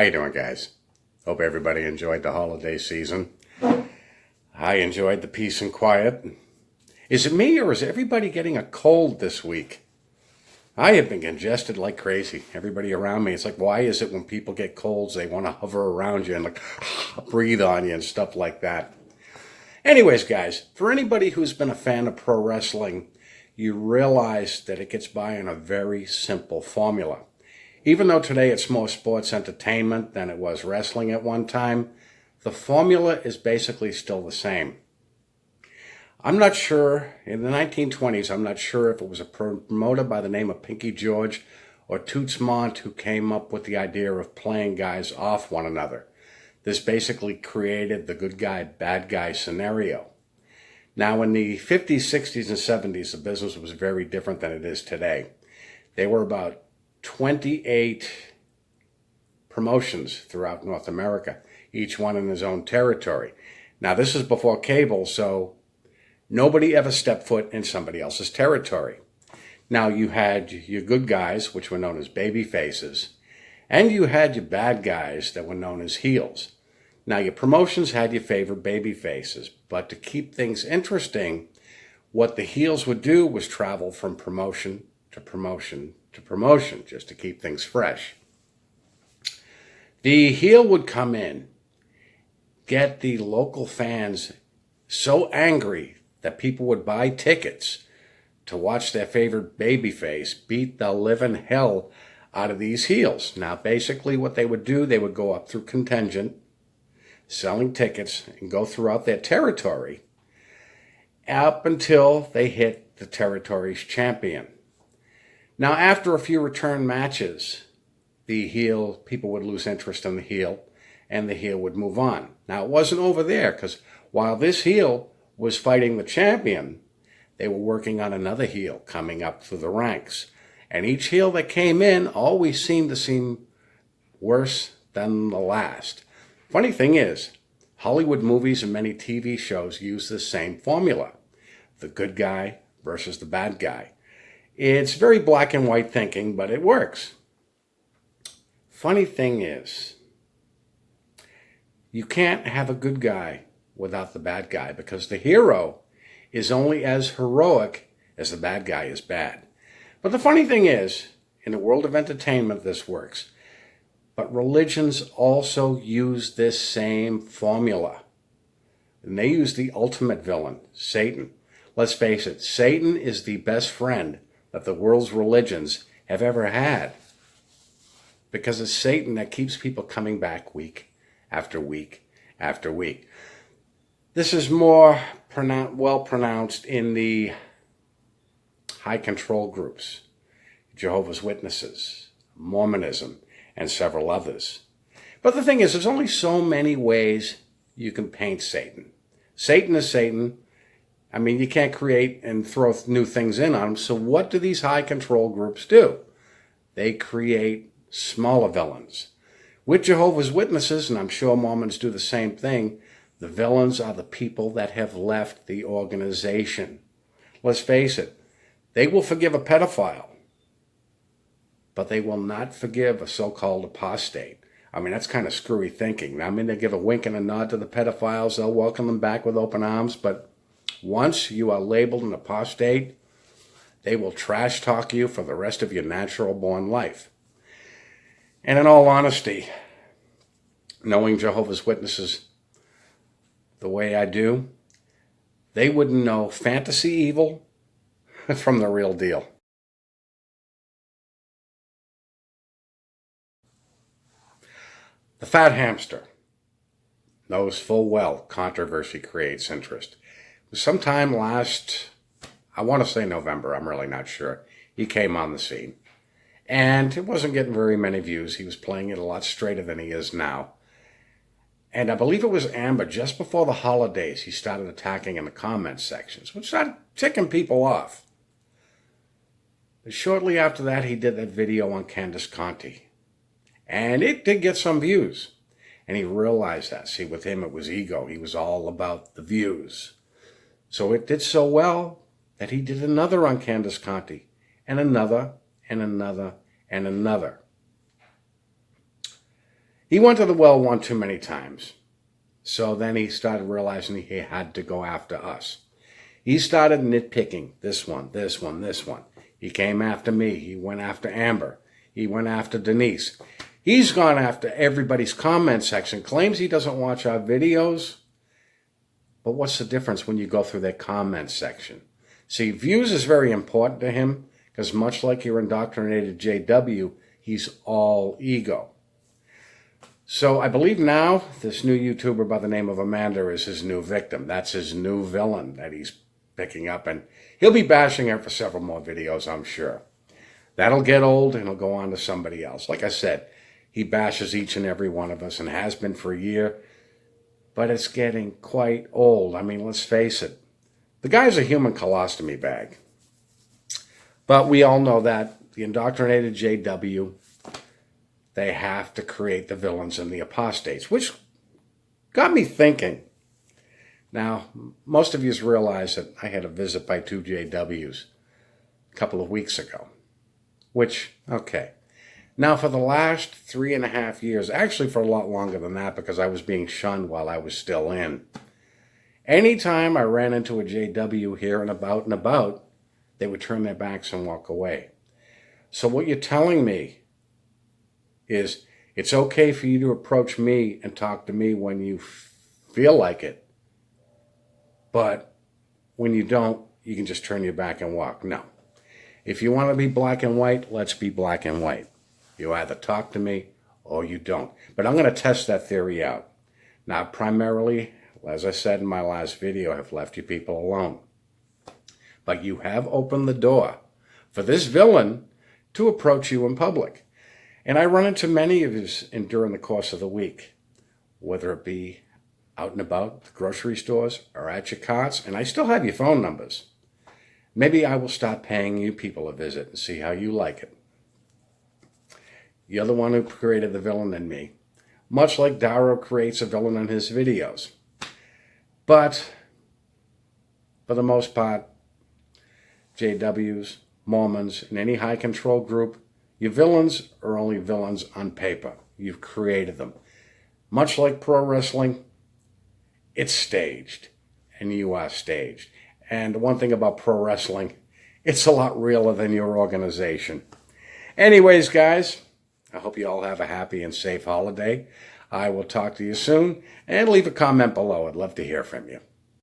How you doing, guys? Hope everybody enjoyed the holiday season. I enjoyed the peace and quiet. Is it me or is everybody getting a cold this week? I have been congested like crazy. Everybody around me, it's like, why is it when people get colds, they want to hover around you and like breathe on you and stuff like that? Anyways, guys, for anybody who's been a fan of pro wrestling, you realize that it gets by on a very simple formula. Even though today it's more sports entertainment than it was wrestling at one time, the formula is basically still the same. I'm not sure, in the 1920s, I'm not sure if it was a promoter by the name of Pinky George or Toots Mondt who came up with the idea of playing guys off one another. This basically created the good guy, bad guy scenario. Now, in the 50s, 60s, and 70s, the business was very different than it is today. There were about 28 promotions throughout North America, each one in his own territory. Now, this is before cable, so nobody ever stepped foot in somebody else's territory. Now, you had your good guys, which were known as baby faces, and you had your bad guys that were known as heels. Now, your promotions had your favorite baby faces, but to keep things interesting, what the heels would do was travel from promotion to promotion to promotion, just to keep things fresh. The heel would come in, get the local fans so angry that people would buy tickets to watch their favorite babyface beat the living hell out of these heels. Now, basically what they would do, they would go up through contingent, selling tickets, and go throughout their territory up until they hit the territory's champion. Now, after a few return matches, people would lose interest in the heel, and the heel would move on. Now, it wasn't over there, because while this heel was fighting the champion, they were working on another heel coming up through the ranks. And each heel that came in always seemed to seem worse than the last. Funny thing is, Hollywood movies and many TV shows use the same formula. The good guy versus the bad guy. It's very black and white thinking, but it works. Funny thing is, you can't have a good guy without the bad guy because the hero is only as heroic as the bad guy is bad. But the funny thing is, in the world of entertainment, this works. But religions also use this same formula. And they use the ultimate villain, Satan. Let's face it, Satan is the best friend that the world's religions have ever had. Because it's Satan that keeps people coming back week after week after week. This is more well pronounced in the high control groups, Jehovah's Witnesses, Mormonism, and several others. But the thing is, there's only so many ways you can paint Satan. Satan is Satan. I mean, you can't create and throw new things in on him. So what do these high control groups do? They create smaller villains. With Jehovah's Witnesses, and I'm sure Mormons do the same thing, the villains are the people that have left the organization. Let's face it, they will forgive a pedophile, but they will not forgive a so-called apostate. I mean, that's kind of screwy thinking. I mean, they give a wink and a nod to the pedophiles. They'll welcome them back with open arms, but once you are labeled an apostate, they will trash talk you for the rest of your natural born life. And in all honesty, knowing Jehovah's Witnesses the way I do, they wouldn't know fantasy evil from the real deal. The fat hamster knows full well controversy creates interest. Sometime last, I want to say November, I'm really not sure, he came on the scene. And it wasn't getting very many views. He was playing it a lot straighter than he is now. And I believe it was Amber, just before the holidays, he started attacking in the comments sections, which started ticking people off. But shortly after that, he did that video on Candace Conti. And it did get some views. And he realized that. See, with him, it was ego. He was all about the views. So it did so well that he did another on Candace Conti, and another, and another, and another. He went to the well one too many times. So then he started realizing he had to go after us. He started nitpicking this one, this one, this one. He came after me. He went after Amber. He went after Denise. He's gone after everybody's comment section, claims he doesn't watch our videos. But what's the difference when you go through their comment section? See, views is very important to him because much like your indoctrinated JW, he's all ego. So I believe now this new YouTuber by the name of Amanda is his new victim. That's his new villain that he's picking up. And he'll be bashing her for several more videos, I'm sure. That'll get old and he'll go on to somebody else. Like I said, he bashes each and every one of us and has been for a year. But it's getting quite old. I mean, let's face it. The guy's a human colostomy bag. But we all know that the indoctrinated JW, they have to create the villains and the apostates, which got me thinking. Now, most of you realize that I had a visit by 2 JWs a couple of weeks ago, which, okay. Now, for the last 3.5 years, actually for a lot longer than that because I was being shunned while I was still in, anytime I ran into a JW here and about, they would turn their backs and walk away. So what you're telling me is it's okay for you to approach me and talk to me when you feel like it, but when you don't, you can just turn your back and walk. No. If you want to be black and white, let's be black and white. You either talk to me or you don't. But I'm going to test that theory out. Now, primarily, as I said in my last video, I've left you people alone. But you have opened the door for this villain to approach you in public. And I run into many of you during the course of the week, whether it be out and about, the grocery stores, or at your carts, and I still have your phone numbers. Maybe I will start paying you people a visit and see how you like it. You're the one who created the villain in me, much like Darrow creates a villain in his videos. But, for the most part, JWs, Mormons, and any high control group, your villains are only villains on paper. You've created them. Much like pro wrestling, it's staged, and you are staged. And one thing about pro wrestling, it's a lot realer than your organization. Anyways, guys, I hope you all have a happy and safe holiday. I will talk to you soon, and leave a comment below. I'd love to hear from you.